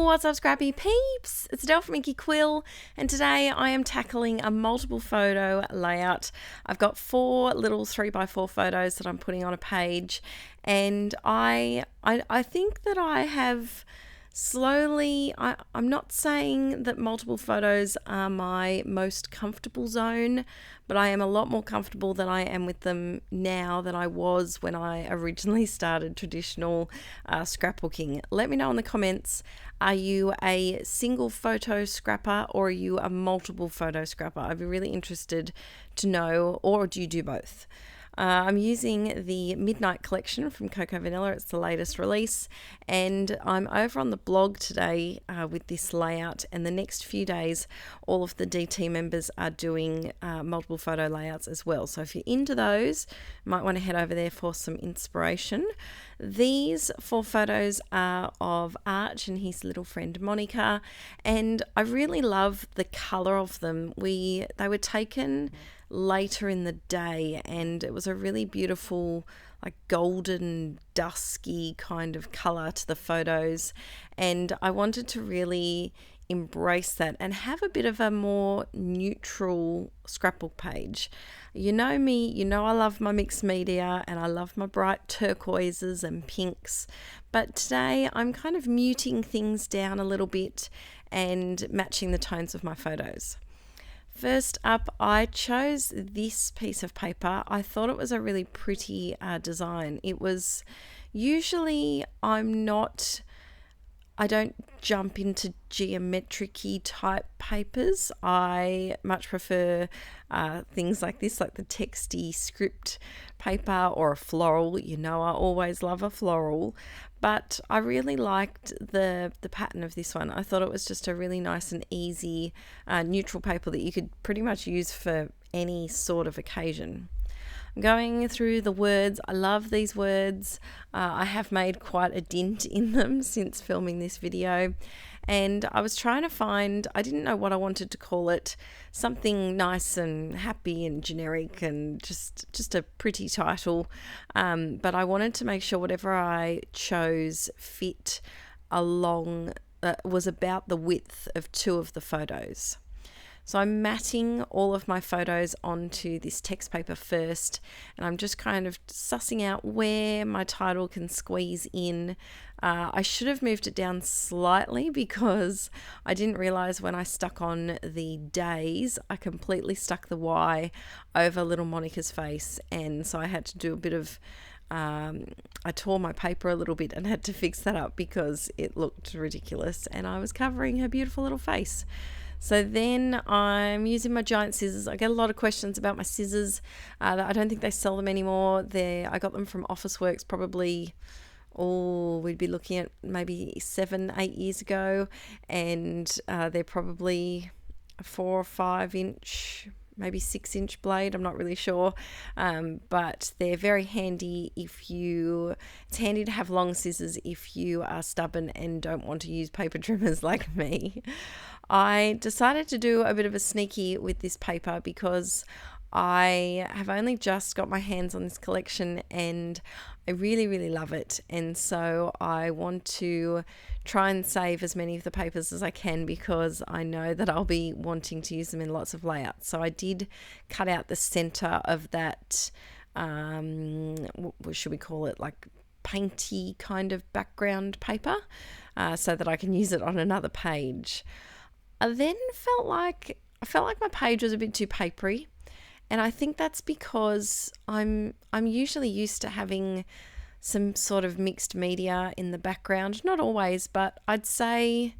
What's up, Scrappy peeps? It's Adele from Inky Quill, and today I am tackling a multiple photo layout. I've got 4 little 3x4 photos that I'm putting on a page, and I think that I have slowly, I'm not saying that multiple photos are my most comfortable zone, but I am a lot more comfortable than I am with them now than I was when I originally started traditional scrapbooking. Let me know in the comments, are you a single photo scrapper or are you a multiple photo scrapper? I'd be really interested to know, or do you do both? I'm using the Midnight Collection from Coco Vanilla. It's the latest release, and I'm over on the blog today with this layout, and the next few days all of the DT members are doing multiple photo layouts as well. So if you're into those, you might want to head over there for some inspiration. These 4 photos are of Arch and his little friend Monica, and I really love the colour of them. They were taken later in the day, and it was a really beautiful, like, golden dusky kind of color to the photos, and I wanted to really embrace that and have a bit of a more neutral scrapbook page. You know me, you know I love my mixed media and I love my bright turquoises and pinks, but today I'm kind of muting things down a little bit and matching the tones of my photos. First up, I chose this piece of paper. I thought it was a really pretty design. It was, usually I don't jump into geometric-y type papers. I much prefer things like this, like the texty script paper or a floral. You know I always love a floral. But I really liked the pattern of this one. I thought it was just a really nice and easy neutral paper that you could pretty much use for any sort of occasion. I'm going through the words. I love these words. I have made quite a dint in them since filming this video. And I was trying to find, I didn't know what I wanted to call it, something nice and happy and generic and just a pretty title. But I wanted to make sure whatever I chose fit along, was about the width of 2 of the photos. So I'm matting all of my photos onto this text paper first, and I'm just kind of sussing out where my title can squeeze in. I should have moved it down slightly because I didn't realize when I stuck on the days, I completely stuck the Y over little Monica's face, and so I had to do a bit of I tore my paper a little bit and had to fix that up because it looked ridiculous and I was covering her beautiful little face. So then I'm using my giant scissors. I get a lot of questions about my scissors. I don't think they sell them anymore. I got them from Officeworks probably, we'd be looking at maybe 7-8 years ago, and they're probably a 4 or 5 inch, maybe 6-inch blade. I'm not really sure, but they're very handy it's handy to have long scissors if you are stubborn and don't want to use paper trimmers like me. I decided to do a bit of a sneaky with this paper because I have only just got my hands on this collection and I really, really love it. And so I want to try and save as many of the papers as I can because I know that I'll be wanting to use them in lots of layouts. So I did cut out the center of that, what should we call it, like painty kind of background paper, so that I can use it on another page. I then felt like my page was a bit too papery, and I think that's because I'm usually used to having some sort of mixed media in the background. Not always, but I'd say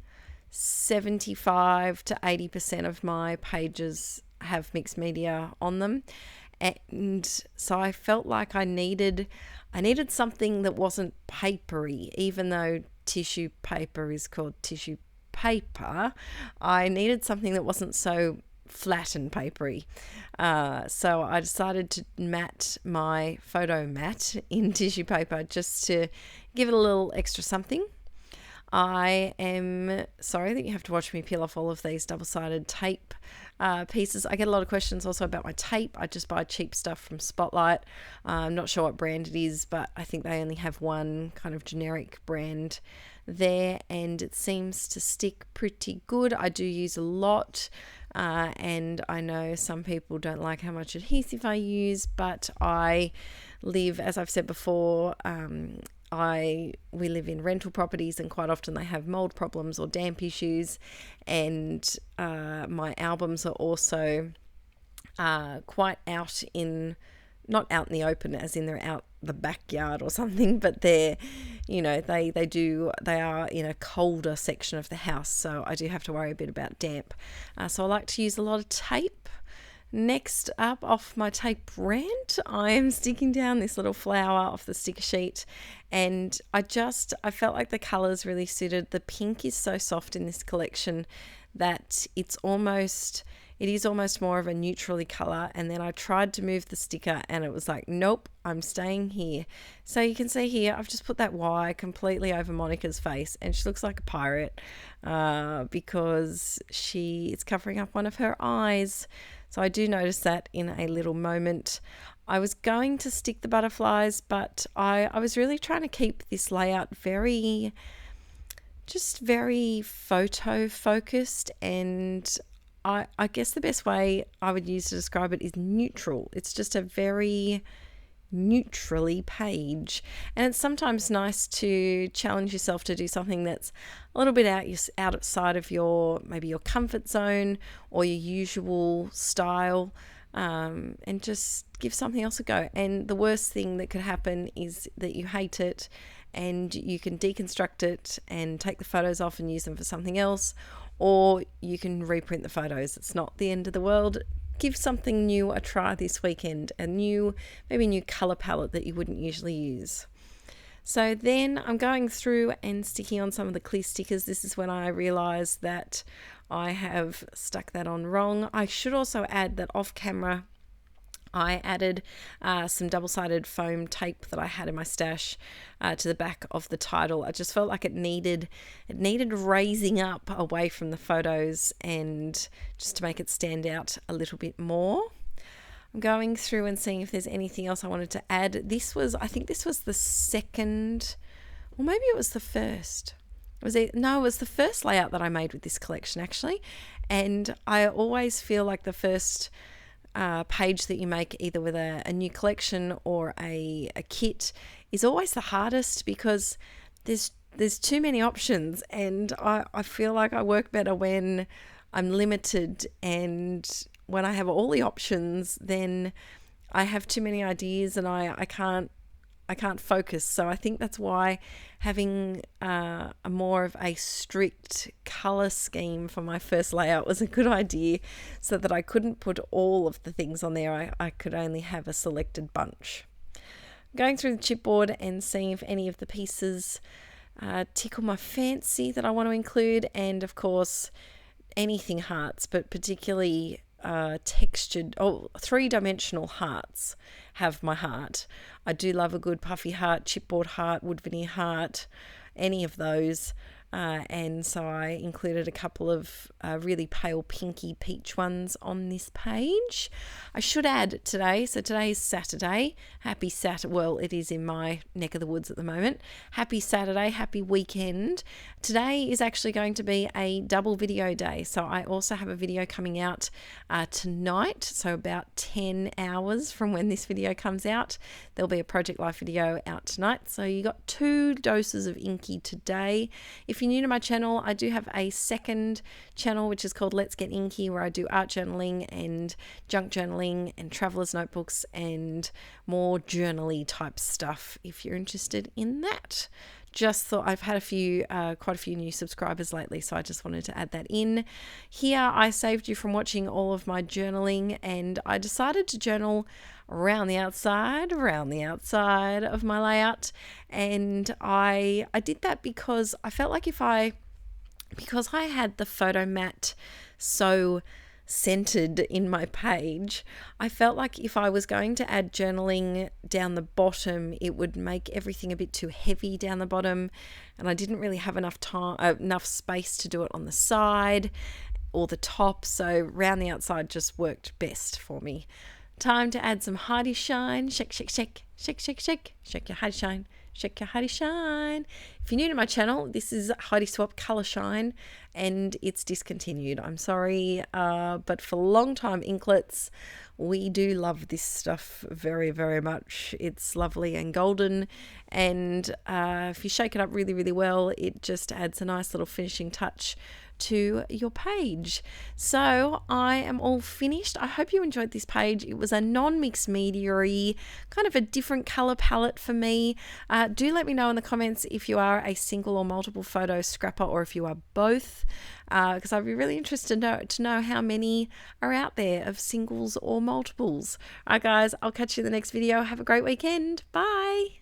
75 to 80% of my pages have mixed media on them, and so I felt like I needed something that wasn't papery, even though tissue paper is called tissue paper. I needed something that wasn't so flat and papery. So I decided to mat my photo mat in tissue paper just to give it a little extra something. I am sorry that you have to watch me peel off all of these double-sided tape pieces. I get a lot of questions also about my tape. I just buy cheap stuff from Spotlight. I'm not sure what brand it is, but I think they only have one kind of generic brand there, and it seems to stick pretty good. I do use a lot, and I know some people don't like how much adhesive I use, but I live, as I've said before, we live in rental properties, and quite often they have mold problems or damp issues, and my albums are also quite not out in the open as in they're out the backyard or something, but they're, they are in a colder section of the house, so I do have to worry a bit about damp. So I like to use a lot of tape. Next up, off my tape rant, I am sticking down this little flower off the sticker sheet, and I felt like the colours really suited. The pink is so soft in this collection that it is almost more of a neutrally colour, and then I tried to move the sticker and it was like, nope, I'm staying here. So you can see here, I've just put that Y completely over Monica's face, and she looks like a pirate because it's covering up one of her eyes. So I do notice that in a little moment. I was going to stick the butterflies, but I was really trying to keep this layout very photo focused, and I guess the best way I would use to describe it is neutral. It's just a very neutrally page, and it's sometimes nice to challenge yourself to do something that's a little bit outside of maybe your comfort zone or your usual style, and just give something else a go. And the worst thing that could happen is that you hate it, and you can deconstruct it and take the photos off and use them for something else, or you can reprint the photos. It's not the end of the world. Give something new a try this weekend, maybe a new colour palette that you wouldn't usually use. So then I'm going through and sticking on some of the clear stickers. This is when I realised that I have stuck that on wrong. I should also add that off camera I added some double-sided foam tape that I had in my stash to the back of the title. I just felt like it needed raising up away from the photos, and just to make it stand out a little bit more. I'm going through and seeing if there's anything else I wanted to add. I think this was the second, or maybe it was the first. It was the first layout that I made with this collection, actually. And I always feel like the first page that you make, either with a new collection or a kit, is always the hardest, because there's too many options, and I feel like I work better when I'm limited, and when I have all the options, then I have too many ideas and I can't focus. So I think that's why having a more of a strict colour scheme for my first layout was a good idea, so that I couldn't put all of the things on there. I could only have a selected bunch. Going through the chipboard and seeing if any of the pieces tickle my fancy that I want to include, and of course anything hearts, but particularly textured, three-dimensional hearts have my heart. I do love a good puffy heart, chipboard heart, wood veneer heart, any of those. And so I included a couple of really pale pinky peach ones on this page. I should add today is Saturday. Happy Saturday. Well, it is in my neck of the woods at the moment. Happy Saturday, happy weekend. Today is actually going to be a double video day. So I also have a video coming out tonight. So about 10 hours from when this video comes out, there'll be a Project Life video out tonight. So you got 2 doses of Inky today. If you're new to my channel, I do have a second channel which is called Let's Get Inky, where I do art journaling and junk journaling and traveler's notebooks and more journaly type stuff if you're interested in that. Just thought, I've had quite a few new subscribers lately, so I just wanted to add that in. Here I saved you from watching all of my journaling, and I decided to journal around the outside of my layout, and I did that because I felt like because I had the photo mat so centered in my page, I felt like if I was going to add journaling down the bottom, it would make everything a bit too heavy down the bottom, and I didn't really have enough space to do it on the side or the top, so round the outside just worked best for me. Time to add some Heidi Shine. Shake, shake, shake, shake, shake, shake, shake your Heidi Shine. check your Heidi Shine. If you're new to my channel, this is Heidi Swap Colour Shine, and it's discontinued. I'm sorry, but for long time inklets, we do love this stuff very, very much. It's lovely and golden, and if you shake it up really, really well, it just adds a nice little finishing touch to your page. So I am all finished. I hope you enjoyed this page. It was a non-mixed media-y, kind of a different color palette for me. Do let me know in the comments if you are a single or multiple photo scrapper, or if you are both, because I'd be really interested to know how many are out there of singles or multiples. All right guys, I'll catch you in the next video. Have a great weekend. Bye.